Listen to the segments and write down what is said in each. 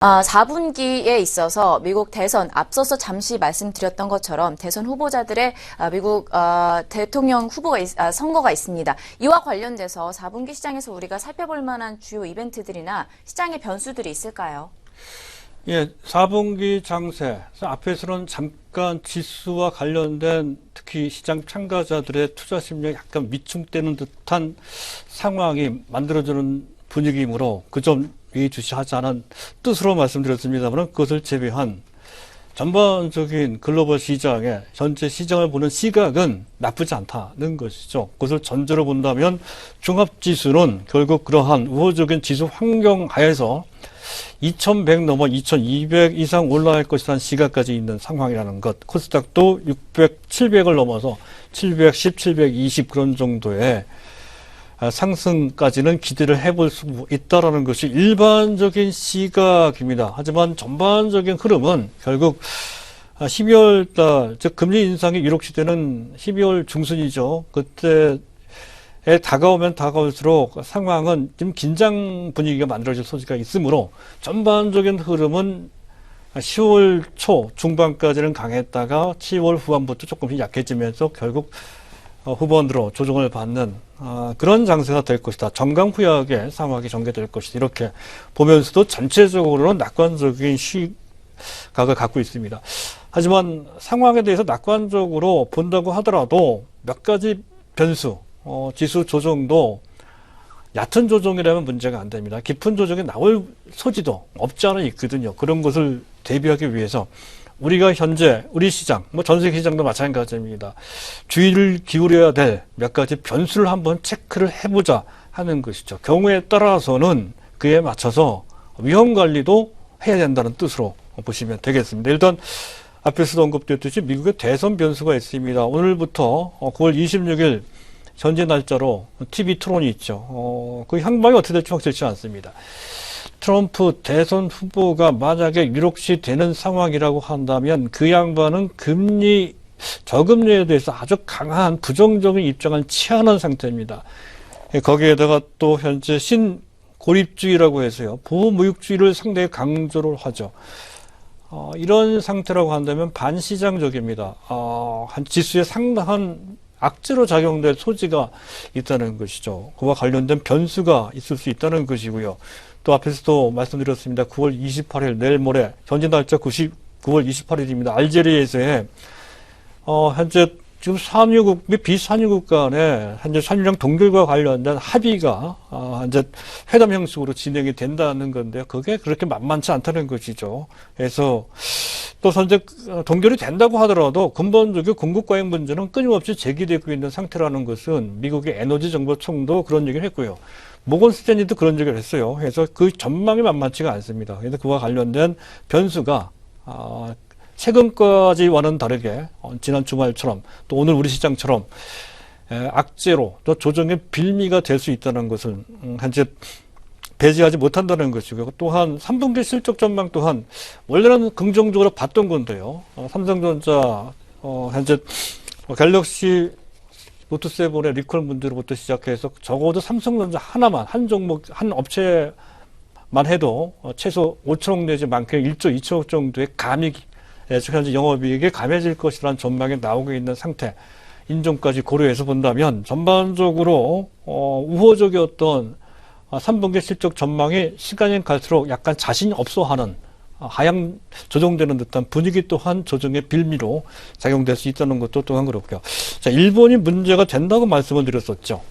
4분기에 있어서 미국 대선 앞서서 잠시 말씀드렸던 것처럼 대선 후보자들의 미국 대통령 후보가 선거가 있습니다. 이와 관련돼서 4분기 시장에서 우리가 살펴볼 만한 주요 이벤트들이나 시장의 변수들이 있을까요? 예, 4분기 장세. 앞에서는 잠깐 지수와 관련된 특히 시장 참가자들의 투자 심리가 약간 위축되는 듯한 상황이 만들어지는 분위기이므로 그 점 예의주시하자는 뜻으로 말씀드렸습니다만 그것을 제외한 전반적인 글로벌 시장의 현재 시장을 보는 시각은 나쁘지 않다는 것이죠. 그것을 전제로 본다면 종합지수는 결국 그러한 우호적인 지수 환경 하에서 2100 넘어 2200 이상 올라갈 것이라는 시각까지 있는 상황이라는 것. 코스닥도 600, 700을 넘어서 710, 720 그런 정도의 상승까지는 기대를 해볼 수 있다는 것이 일반적인 시각입니다. 하지만 전반적인 흐름은 결국 12월 달, 즉 금리 인상이 유력시되는 12월 중순이죠. 그때에 다가오면 다가올수록 상황은 좀 긴장 분위기가 만들어질 소지가 있으므로 전반적인 흐름은 10월 초 중반까지는 강했다가 10월 후반부터 조금씩 약해지면서 결국 후반으로 조정을 받는 그런 장세가 될 것이다. 정강후약의 상황이 전개될 것이다. 이렇게 보면서도 전체적으로는 낙관적인 시각을 갖고 있습니다. 하지만 상황에 대해서 낙관적으로 본다고 하더라도 몇 가지 변수, 지수 조정도 얕은 조정이라면 문제가 안 됩니다. 깊은 조정이 나올 소지도 없지 않아 있거든요. 그런 것을 대비하기 위해서 우리가 현재 우리 시장, 전 세계 시장도 마찬가지입니다. 주의를 기울여야 될 몇 가지 변수를 한번 체크를 해보자 하는 것이죠. 경우에 따라서는 그에 맞춰서 위험 관리도 해야 된다는 뜻으로 보시면 되겠습니다. 일단 앞에서도 언급됐듯이 미국의 대선 변수가 있습니다. 오늘부터 9월 26일 현재 날짜로 TV 토론이 있죠. 그 향방이 어떻게 될지 확실치 않습니다. 트럼프 대선 후보가 만약에 유력시 되는 상황이라고 한다면 그 양반은 금리, 저금리에 대해서 아주 강한 부정적인 입장을 취하는 상태입니다. 거기에다가 또 현재 신고립주의라고 해서요. 보호무역주의를 상당히 강조를 하죠. 이런 상태라고 한다면 반시장적입니다. 한 지수에 상당한 악재로 작용될 소지가 있다는 것이죠. 그와 관련된 변수가 있을 수 있다는 것이고요. 또 앞에서도 말씀드렸습니다. 9월 28일 내일 모레 현재 날짜 9월 28일입니다. 알제리에서의 현재 지금 산유국 및 비산유국 간에 현재 산유량 동결과 관련된 합의가 현재 회담 형식으로 진행이 된다는 건데요. 그게 그렇게 만만치 않다는 것이죠. 그래서 또 현재 동결이 된다고 하더라도 근본적인 공급 과잉 문제는 끊임없이 제기되고 있는 상태라는 것은 미국의 에너지 정보청도 그런 얘기를 했고요. 모건 스탠리도 그런 얘기를 했어요. 그래서 그 전망이 만만치가 않습니다. 그래서 그와 관련된 변수가 최근까지와는 다르게 지난 주말처럼 또 오늘 우리 시장처럼 악재로 또 조정의 빌미가 될 수 있다는 것을 현재 배제하지 못한다는 것이고, 또한 3분기 실적 전망 또한 원래는 긍정적으로 봤던 건데요. 삼성전자 현재 갤럭시 노트7의 리콜 문제로부터 시작해서 적어도 삼성전자 하나만, 한 종목, 한 업체만 해도 최소 5천억 내지 많게 1조 2천억 정도의 감익이 현재 영업이익이 감해질 것이라는 전망이 나오고 있는 상태, 인정까지 고려해서 본다면 전반적으로 우호적이었던 3분기 실적 전망이 시간이 갈수록 약간 자신이 없어하는 하향 조정되는 듯한 분위기 또한 조정의 빌미로 작용될 수 있다는 것도 또한 그렇고요. 자, 일본이 문제가 된다고 말씀을 드렸었죠.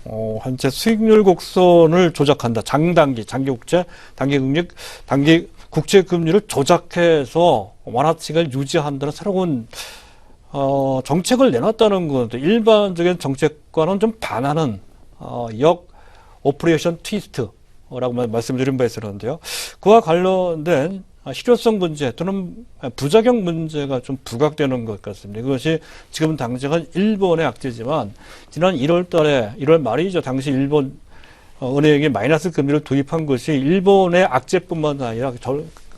현재 수익률 곡선을 조작한다. 장단기, 장기국제, 단기금리, 단기 국채 금리를 조작해서 완화책을 유지한다는 새로운 정책을 내놨다는 건데, 일반적인 정책과는 좀 반하는 오퍼레이션 트위스트라고 말씀드린 바 있었는데요. 그와 관련된 실효성 문제 또는 부작용 문제가 좀 부각되는 것 같습니다. 그것이 지금 당장은 일본의 악재지만 지난 1월 말이죠. 당시 일본 은행이 마이너스 금리를 도입한 것이 일본의 악재뿐만 아니라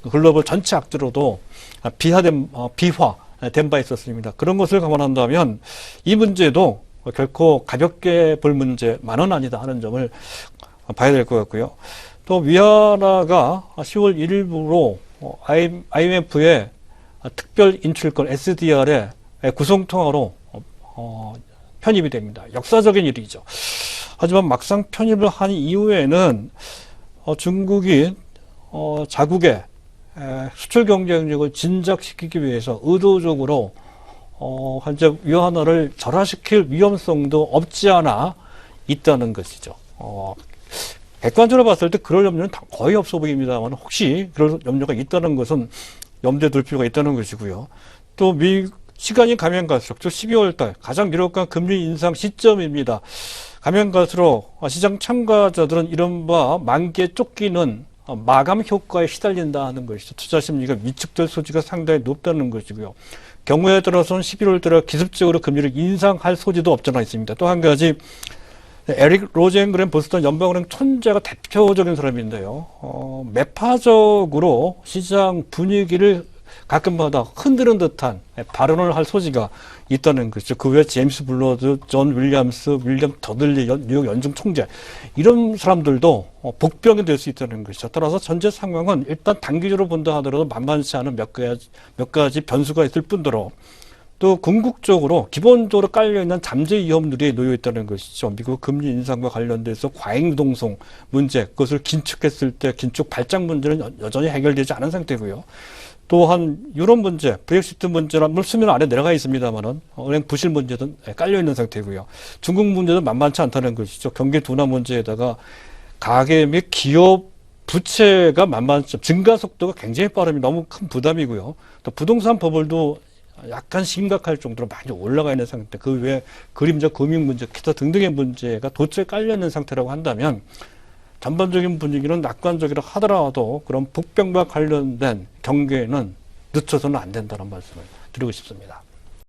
글로벌 전체 악재로도 비화된 바 있었습니다. 그런 것을 감안한다면 이 문제도 결코 가볍게 볼 문제만은 아니다 하는 점을 봐야 될 것 같고요. 또 위안화가 10월 1일부로 IMF의 특별 인출권 SDR의 구성통화로 편입이 됩니다. 역사적인 일이죠. 하지만 막상 편입을 한 이후에는 중국이 자국의 수출 경쟁력을 진작시키기 위해서 의도적으로 현재 위안화를 절하시킬 위험성도 없지 않아 있다는 것이죠. 객관적으로 봤을 때 그럴 염려는 거의 없어 보입니다만 혹시 그럴 염려가 있다는 것은 염두에 둘 필요가 있다는 것이고요. 또 시간이 가면 갈수록 또 12월 달 가장 유력한 금리 인상 시점입니다. 가면 갈수록 시장 참가자들은 이른바 만기에 쫓기는 마감 효과에 시달린다 하는 것이죠. 투자 심리가 위축될 소지가 상당히 높다는 것이고요. 경우에 따라서는 11월 달에 기습적으로 금리를 인상할 소지도 없잖아 있습니다. 또 한 가지 에릭 로젠그램 보스턴 연방은행 총재가 대표적인 사람인데요. 매파적으로 시장 분위기를 가끔마다 흔드는 듯한 발언을 할 소지가 있다는 것이죠. 그 외에 제임스 블러드, 존 윌리엄스, 윌리엄 더들리 뉴욕 연중 총재 이런 사람들도 복병이 될 수 있다는 것이죠. 따라서 전체 상황은 일단 단기적으로 본다 하더라도 만만치 않은 몇 가지 변수가 있을 뿐더러 또 궁극적으로 기본적으로 깔려있는 잠재 위험들이 놓여 있다는 것이죠. 미국 금리 인상과 관련돼서 과잉 유동성 문제, 그것을 긴축했을 때 긴축 발작 문제는 여전히 해결되지 않은 상태고요. 또한 유럽 문제, 브렉시트 문제는 물론 수면 아래 내려가 있습니다만은 은행 부실 문제도 깔려 있는 상태고요. 중국 문제도 만만치 않다는 것이죠. 경기 둔화 문제에다가 가계 및 기업 부채가 만만치 증가 속도가 굉장히 빠르면 너무 큰 부담이고요. 또 부동산 버블도 약간 심각할 정도로 많이 올라가 있는 상태. 그 외에 그림자 금융 문제, 기타 등등의 문제가 도처에 깔려 있는 상태라고 한다면. 전반적인 분위기는 낙관적이라 하더라도 그런 복병과 관련된 경계에는 늦춰서는 안 된다는 말씀을 드리고 싶습니다.